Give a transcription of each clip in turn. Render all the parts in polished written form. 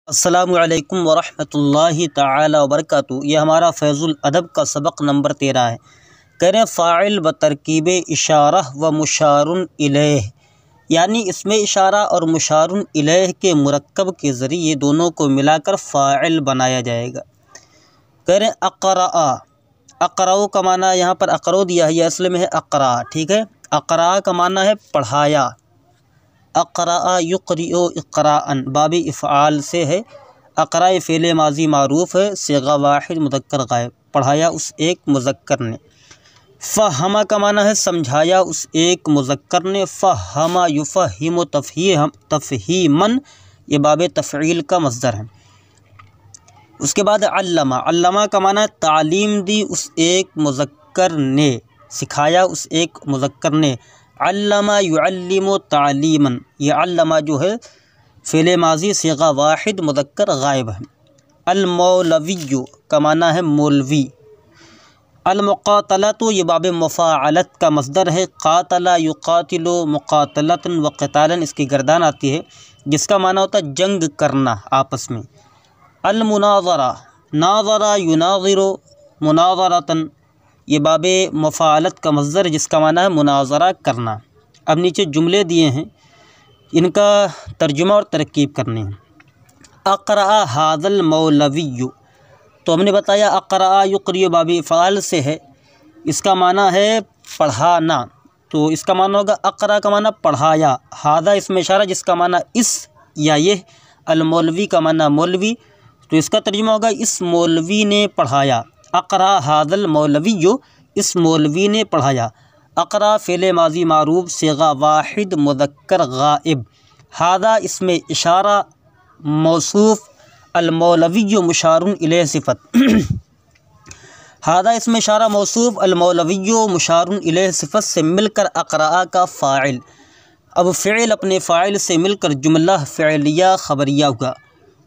अस्सलामुअलैकुम वरहमतुल्लाहि ताला वबरकातुहू। ये हमारा फैज़ुल अदब का सबक नंबर 13 है। कह रहे हैं फ़ाइल व तरकीब इशारा व मुशारुन इलैह, यानी इसमें इशारा और मुशारुन इलैह के मुरक्कब के ज़रिए दोनों को मिलाकर फ़ाइल बनाया जाएगा। कह रहे हैं अक़रा, अक़राओ का माना यहाँ पर अक़रो दिया है, यह असल में है अक़रा, ठीक है। अक़रा का माना है पढ़ाया। अक़रा युक़रिउ इक़राअन बाबी इफ़आल से है। अक़रा फ़ेल माजी मारूफ़ है, सिगा वाहिद मुज़क्कर गायब, पढ़ाया उस एक मुज़क्कर ने। फ़हमा का माना है समझाया उस एक मुज़क्कर ने। फ़हमा युफ़हिमु तफ़हीमन, ये बाब तफ़ईल का मस्दर है। उसके बाद अल्लमा, अल्लमा का माना है तालीम दी उस एक मुज़क्कर ने, सिखाया उस एक मुज़क्कर ने। अल्लमा युअल्लिमु तालीमन, ये अल्लमा जो है फ़ेल माजी सिगा वाहिद मुज़क्कर गायब है। अल-मौलविय्यु का माना है मौलवी। अल-मुक़ातलतु, ये बाब मुफ़ाअलत का मस्दर है। क़ातला युक़ातिलु मुक़ातलतन व क़ितालन, इसकी गर्दान आती है जिसका माना होता है जंग करना आपस में। अल-मुनाज़रा, नाज़रा युनाज़िरु मुनाज़रतन, ये बाबे मुफ़ाअलत का मस्दर है जिसका माना है मुनाज़रा करना। अब नीचे जुमले दिए हैं, इनका तर्जुमा और तरकीब करनी है। अक़रा हाज़ल मौलविय्यु, तो हमने बताया अक़रा युक़रिउ बाबी फ़ाल से है, इसका माना है पढ़ाना, तो इसका माना होगा अक़रा का माना पढ़ाया, हाज़ा इसमें इशारा जिसका माना इस या ये, अल-मौलवी का माना मौलवी, तो इसका तर्जुमा होगा इस मौलवी ने पढ़ाया। अक़रा हाज़ल मौलविय्यु, इस मौलवी ने पढ़ाया। अक़रा फ़ेल माजी मारूफ़ सिगा वाहिद मुज़क्कर गायब। हाज़ा इसमें इशारा मौसूफ़, अल-मौलविय्यु मुशारुन इलैह सिफ़त। हाज़ा इसमें इशारा मौसूफ़, अल-मौलविय्यु मुशारुन इलैह सिफ़त से मिलकर अक़रा का फ़ाइल। अब फ़िल अपने फ़ाइल से मिलकर जुमला फ़िलिया ख़बरिया हुआ।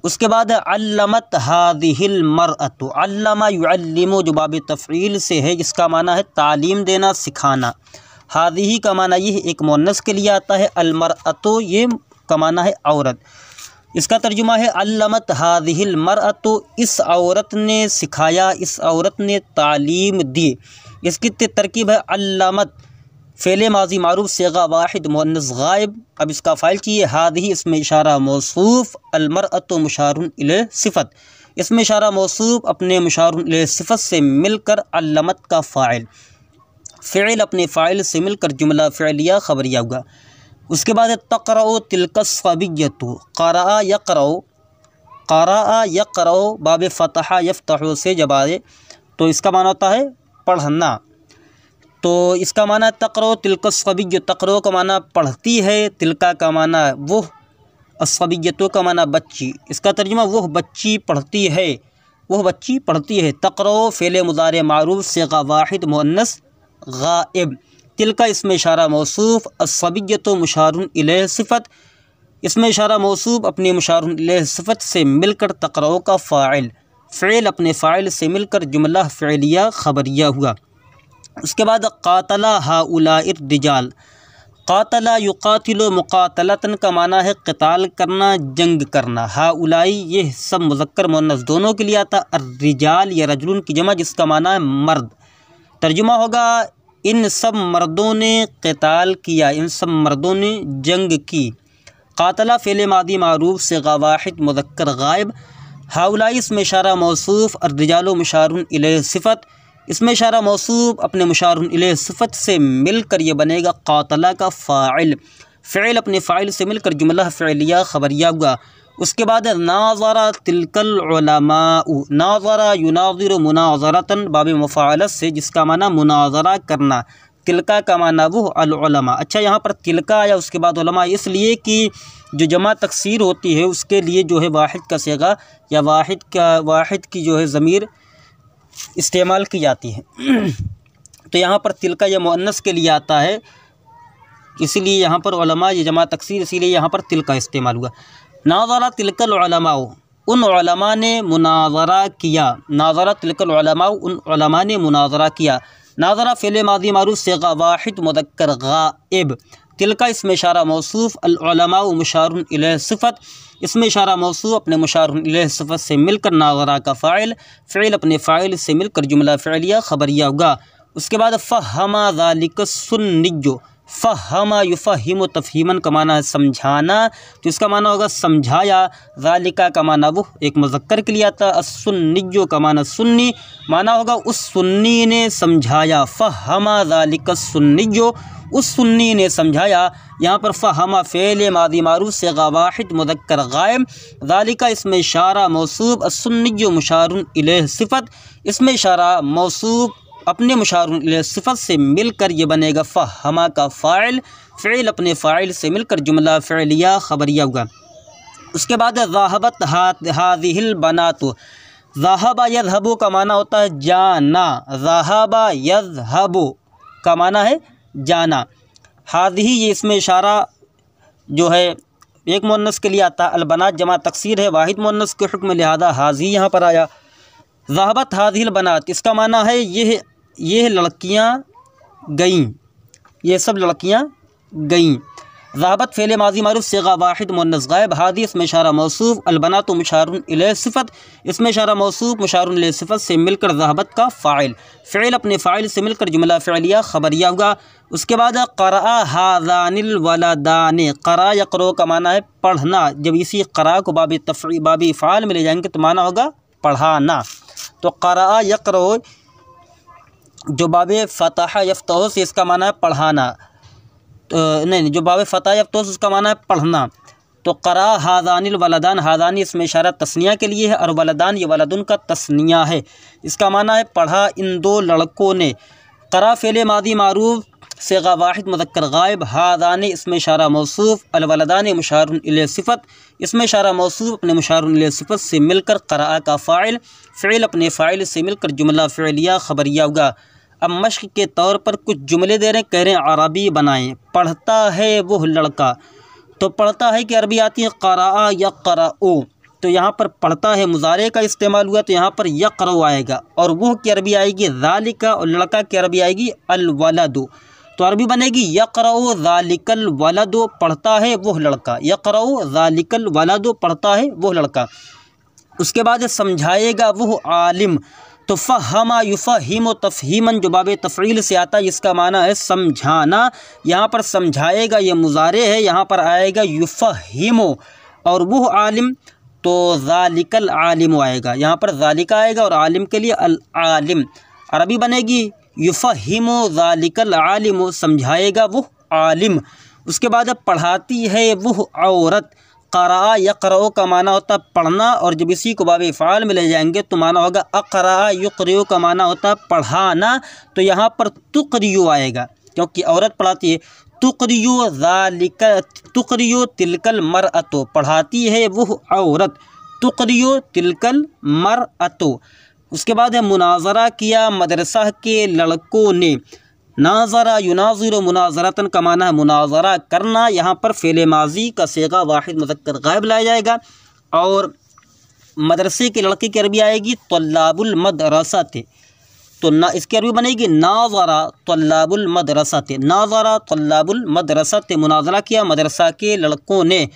उसके बाद अल्लमत हाज़िहिल मरअतु, अल्लमा युअल्लिमु जो बाब तफ़ईल से है जिसका माना है तालीम देना सिखाना। हाज़िही का माना ये एक मुअन्नस के लिए आता है। अल-मरअतु ये का माना है औरत, इसका तर्जुमा है अल्लमत हाज़िहिल मरअतु, इस औरत ने सिखाया, इस औरत ने तालीम दी। इसकी तरकीब है अल्लमत फ़ेल माजी मारूफ़ सिगा वाहिद मुअन्नस गायब। अब इसका फ़ाइल चाहिए हाज़िही, इसमें इशारा मौसूफ़, अल-मरअतु मुशारुन इलैह सिफ़त, इसमें इशारा मौसूफ़ अपने मुशारुन इलैह सिफ़त से मिलकर अल्लमत का फ़ाइल। फ़िल अपने फ़ाइल से मिलकर जुमला फ़िलिया ख़बरिया हुआ। उसके बाद तक़रउ तिल्कस्सबिय्यतु, क़रअ यक़रउ, क़रअ यक़रउ बाब फ़तहा यफ़तहु से जब आए तो इसका माना होता है पढ़ना, तो इसका माना तक़रउ तिल्कस्सबिय्यतु, तक़रउ का माना पढ़ती है, तिल्का का माना वो, अस्सबिय्यतु का माना बच्ची, इसका तर्जुमा वह बच्ची पढ़ती है, वह बच्ची पढ़ती है। तक़रउ फ़ेल मुज़ारे मारूफ़ सिगा वाहिद मुअन्नस गायब। तिल्का इसमें इशारा मौसूफ़, अस्सबिय्यतु मुशारुन इलैह सिफ़त, इसमें इशारा मौसूफ़ अपनी मुशारुन इलैह सिफ़त से मिलकर तक़रउ का फ़ाइल। फ़िल अपने फ़ाइल से मिलकर जुमला फ़िलिया ख़बरिया हुआ। उसके बाद क़ातला हाउलाइर रिजाल, क़ातला युक़ातिलु मुक़ातलतन का माना है क़िताल करना, जंग करना। हाउलाई ये सब मुज़क्कर मुअन्नस दोनों के लिए आता। अर्रिजाल या रजुलन की जमा जिसका माना है मर्द, तर्जुमा होगा इन सब मर्दों ने क़िताल किया, इन सब मर्दों ने जंग की। क़ातला फ़ेल मादी मारूफ़ सिगा वाहिद मुज़क्कर गायब। हाउलाई इसमें इशारा मौसूफ़, अर्रिजालु मुशारुन इलैह सिफ़त, इसमें इशारा मौसूफ़ अपने मुशारुन इलैह सिफ़त से मिलकर ये बनेगा क़ातला का फ़ाइल। फ़िल अपने फ़ाइल से मिलकर जुमला फ़िलिया ख़बरिया हुआ। उसके बाद नाज़रा तिल्कल उलमाउ, नाज़रा युनाज़िरु मुनाज़रतन बाब मुफ़ाअलत से जिसका माना मुनाज़रा करना। तिल्का का माना वो, अल-उलमा। अच्छा, यहाँ पर तिल्का आया उसके बाद उलमा इसलिए कि जो जमा तकसीर होती है उसके लिए जो है वाहिद का सेगा या वाहिद की जो है ज़मीर इस्तेमाल की जाती है। तो यहाँ पर तिल्का या मुअन्नस के लिए आता है, इसीलिए यहाँ पर उलमा ये जमा तकसीर, इसीलिए यहाँ पर तिल्का इस्तेमाल हुआ। नाज़रा तिल्कल उलमाउ, उन उलमा ने मुनाज़रा किया। नाज़रा तिल्कल उलमाउ, उन उलमा ने मुनाज़रा किया। नाज़रा फ़ेल मादी मारूफ़ सिगा वाहिद मुज़क्कर गायब। तिलका इसमें इशारा मौसूफ, अल उलमा मुशारुन इलैह सिफ़त, इसमें इशारा मौसूफ अपने मुशारुन इलैह सिफ़त से मिलकर नाज़रा का फ़ाइल, फ़िल अपने फ़ाइल से मिलकर जुमला फ़िलिया ख़बरिया होगा। उसके बाद फ़हमा ज़ालिका सुन्निय्यो, फ़हमा युफ़हिमु तफ़हीमन का माना है समझाना, तो इसका माना होगा समझाया। ज़ालिका का माना वो एक मुज़क्कर के लिए आता है। अस्सुन्निय्यो का माना सुन्नी, माना होगा उस सुन्नी ने समझाया। फ़हमा ज़ालिका सुन्निय्यो, उस सुन्नी ने समझाया। यहाँ पर फ़हमा फ़ेल मादी मारूफ़ सिग़ा वाहिद मुज़क्कर गायब, ज़ालिका इसमें इशारा मौसूफ़, अस्सुन्निय्यो मुशारुन इलैह सिफ़त, इसमें इशारा मौसूफ़ अपने मुशारुन इलैह सिफ़त से मिलकर ये बनेगा फ़हमा का फ़ाइल, फ़िल अपने फ़ाइल से मिलकर जुमला फ़िलिया ख़बरिया होगा। उसके बाद ज़ाहबत हाज़िहिल बनातु, ज़ाहबा यज़हबु का माना होता है जाना, ज़ाहबा यज़हबु का माना है जाना। हाज़िही ये इसमें इशारा जो है एक मुअन्नस के लिए आता है, अलबनात जमा तकसीर है, वाहिद मुअन्नस के हुक्म लिहाजा हाज़ी यहाँ पर आया। ज़ाहबत हाज़िहिल बनात, इसका माना है ये लड़कियाँ गईं, ये सब लड़कियाँ गईं। ज़ाहबत फ़ेल माज़ी मारूफ़ सिग़ा वाहिद मुअन्नस गायब, हाज़ी इसमें इशारा मौसूफ़, अलबनातु मुशारुन इलैह सिफ़त, इसमें इशारा मौसूफ़ मुशारुन इलैह सिफ़त से मिलकर ज़ाहबत का फ़ाइल, फ़िल अपने फ़ाइल से मिलकर जुमला फ़िलिया ख़बरिया होगा। उसके बाद क़रा हाज़ानिल वलदानि, क़रा यक़रो का माना है पढ़ना, जब इसी क़रा को बाबी फ़ाल में ले जाएंगे तो माना होगा पढ़ाना। तो क़रा यक़रो जो बाबे फ़तह यफ़्तह से इसका माना है पढ़ाना, तो नहीं जो बाबे फ़तह यफ़्तह से उसका माना है पढ़ना। तो क़रा हाज़ानिल वलदान, हाज़ानी इसमें इशारा तस्निया के लिए है और वलदान ये वलदुन का तस्निया है, इसका माना है पढ़ा इन दो लड़कों ने। क़रा फ़ेल मादी मारूफ़ सिग़ा वाहिद मुज़क्कर गायब, हाज़ानी इसमें इशारा मौसूफ़, अल वलदान मुशारुन इलैह सिफ़त, इसमें इशारा मौसूफ़ अपने मुशारुन इलैह सिफ़त से मिलकर क़रा का फ़ाइल, फ़िल अपने फ़ाइल से मिलकर जुमला फ़िलिया ख़बरिया होगा। अब मश्क के तौर पर कुछ जुमले दे रहे हैं, कह रहे हैं अरबी बनाएं। पढ़ता है वह लड़का, तो पढ़ता है कि अरबी आती है क़रा यक़रउ, तो यहाँ पर पढ़ता है मुज़ारे का इस्तेमाल हुआ, तो यहाँ पर यक़रउ आएगा, और वह की अरबी आएगी ज़ालिका, और लड़का की अरबी आएगी अल वलदु, तो अरबी बनेगी यक़रउ ज़ालिकल वलदु, पढ़ता है वह लड़का, यक़रउ ज़ालिकल वलदु, पढ़ता है वह लड़का। उसके बाद समझाएगा वह आलिम, तो फ़हमा युफ़हिमु तफ़हीमन जो बाबे तफ़ईल से आता है, इसका माना है समझाना। यहाँ पर समझाएगा ये मुज़ारे है, यहाँ पर आएगा युफ़हिमु, और वह आलिम तो ज़ालिकल आलिम आएगा, यहाँ पर ज़ालिका आएगा और आलिम के लिए अल आलिम, अरबी बनेगी युफ़हिमु ज़ालिकल आलिम, समझाएगा वह आलिम। उसके बाद पढ़ाती है वह औरत, क़रा यक़रउ का माना होता है पढ़ना, और जब इसी को बाबे फ़ाल में ले जाएंगे तो माना होगा अक़रा युक़रिउ का माना होता है पढ़ाना, तो यहाँ पर तुक़रियु आएगा क्योंकि औरत पढ़ाती है। तुक़रियु ज़ालिका तुक़रियु तिलकल मरअतु, पढ़ाती है वह औरत, तुक़रियु तिलकल मरअतु। उसके बाद है मुनाज़रा किया मदरसा के लड़कों ने, नाज़रा युनाज़िरु मुनाज़रतन का माना है मुनाज़रा करना, यहाँ पर फ़ेल माज़ी का सिग़ा वाहिद मुज़क्कर गायब लाया जाएगा, और मदरसे के लड़के की अरबी आएगी तल्लाबुल मदरसते, तो ना इसकी अरबी बनेगी नाज़रा तल्लाबुल मदरसते, नाज़रा तल्लाबुल मदरसते, मुनाज़रा किया मदरसा के लड़कों ने।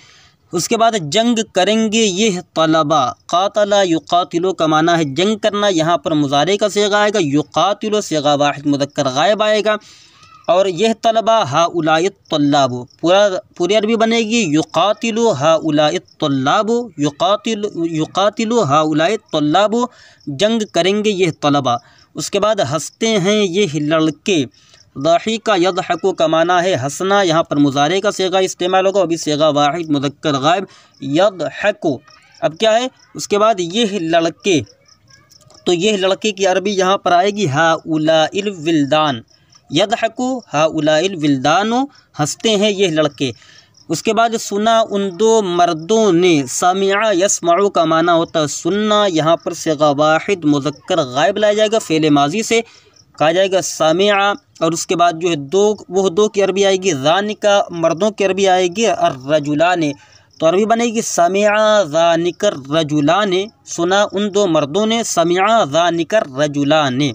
उसके बाद जंग करेंगे यह तलबा, क़ातला युक़ातिलु का माना है जंग करना, यहाँ पर मुज़ारे का सिग़ा आएगा, युक़ातिलु सिग़ा वाहिद मुज़क्कर गायब आएगा, और यह तलबा हाउलाई तल्लाबु, पूरी अरबी बनेगी युक़ातिलु हाउलाई तल्लाबु, युक़ातिलु हाउलाई तल्लाबु, जंग करेंगे यह तलबा। उसके बाद हंसते हैं यह लड़के, दाहिका यदहकु का माना है हंसना, यहाँ पर मुज़ारे का सिग़ा इस्तेमाल होगा, अभी सिग़ा वाहिद मुज़क्कर गायब यदहकु। अब क्या है उसके बाद यह लड़के, तो यह लड़के की अरबी यहाँ पर आएगी हाउलाइल विल्दान, यदहकु हाउलाइल विल्दानु, हंसते हैं यह लड़के। उसके बाद सुना उन दो मर्दों ने, समिआ यस्मउ का माना होता है सुनना, यहाँ पर सिग़ा वाहिद मुज़क्कर गायब लाया जाएगा, फ़ेल माज़ी से कहा जाएगा समिआ, और उसके बाद जो है वह दो की अरबी आएगी ज़ानिका, मर्दों की अरबी आएगी अर्रजुलाने, तो अरबी बनेगी समिआ ज़ानिकर रजुलाने, सुना उन दो मर्दों ने, समिआ ज़ानिकर रजुलाने।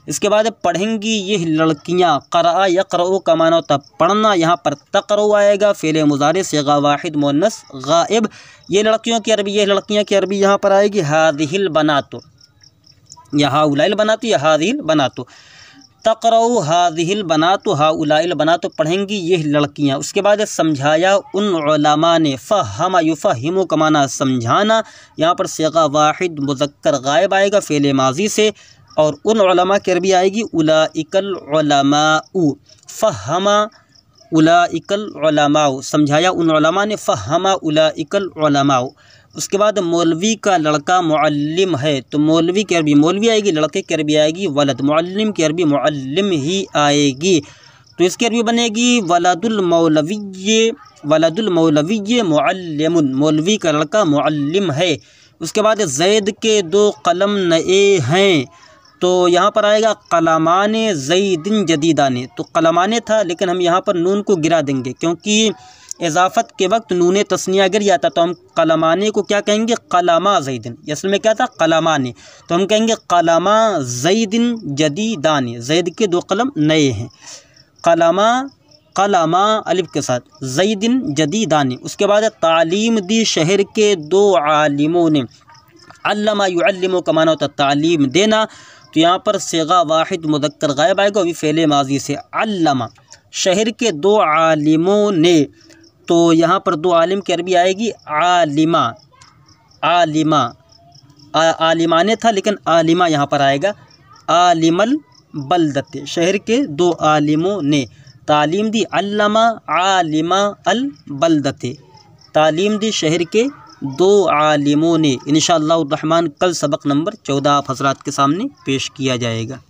इसके बाद पढ़ेंगी ये लड़कियाँ, क़रा यक़रउ का माना होता पढ़ना, यहाँ पर तक़रउ आएगा, फ़ेल मुज़ारे सिगा वाहिद मुअन्नस गायब। ये लड़कियों की अरबी, ये लड़कियाँ की अरबी यहाँ पर आएगी हादिहिल बनातु, या हाउलाइल बनातु या हादिहिल बनातु। तक़रउ हादिहिल बनातु हाउलाइल बनातु, पढ़ेंगी ये लड़कियाँ। उसके बाद समझाया उन उलमा ने, फ़हमा युफ़हिमु का माना समझाना, यहाँ पर सिगा वाहिद मुज़क्कर गायब आएगा फ़ेल माज़ी से, और उन उलमा की अरबी आएगी उलाइकल उलमाउ, फ़हमा उलाइकल उलमाउ, समझाया उन उलमा ने, फ़हमा उलाइकल उलमाउ। उसके बाद मौलवी का लड़का मुअल्लिम है, तो मौलवी की अरबी मौलवी आएगी, लड़के की अरबी आएगी वलद, मुअल्लिम की अरबी मुअल्लिम ही आएगी। तो इसकी अरबी बनेगी वलदुल मौलवी मुअल्लिमुन, मौलवी का लड़का मुअल्लिम है। उसके बाद ज़ैद के 2 कलम नए हैं, तो यहाँ पर आएगा कलमाने ज़ैदिन जदीदाने, तो कलमाने था लेकिन हम यहाँ पर नून को गिरा देंगे, क्योंकि इजाफ़त के वक्त नून तस्निया गिर जाता, तो हम कलमाने को क्या कहेंगे, कलमा ज़ैदिन, असल में क्या था कलमाने, तो हम कहेंगे कलमा ज़ैदिन जदीदाने, ज़ैद के 2 कलम नए हैं, कलमा अलिफ के साथ, ज़ैदिन जदीदाने। उसके बाद तालीम दी शहर के 2 आलिमों ने, अल्लमा युअल्लिमु का माना होता तालीम देना, तो यहाँ पर सिगा वाहिद मुज़क्कर गायब आएगा, अभी फ़ेले माज़ी से, अल्लमा शहर के 2 आलिमों ने, तो यहाँ पर 2 आलिम की अरबी आएगी आलिमा, आलिमाने था लेकिन आलिमा यहाँ पर आएगा, आलिमल बलदते, शहर के 2 आलिमों ने तालीम दी, अल्लमा आलिमा अल बलदते, तालीम दी शहर के 2 आलिमों ने। इंशाअल्लाह रहमान कल सबक नंबर 14 आप हज़रात के सामने पेश किया जाएगा।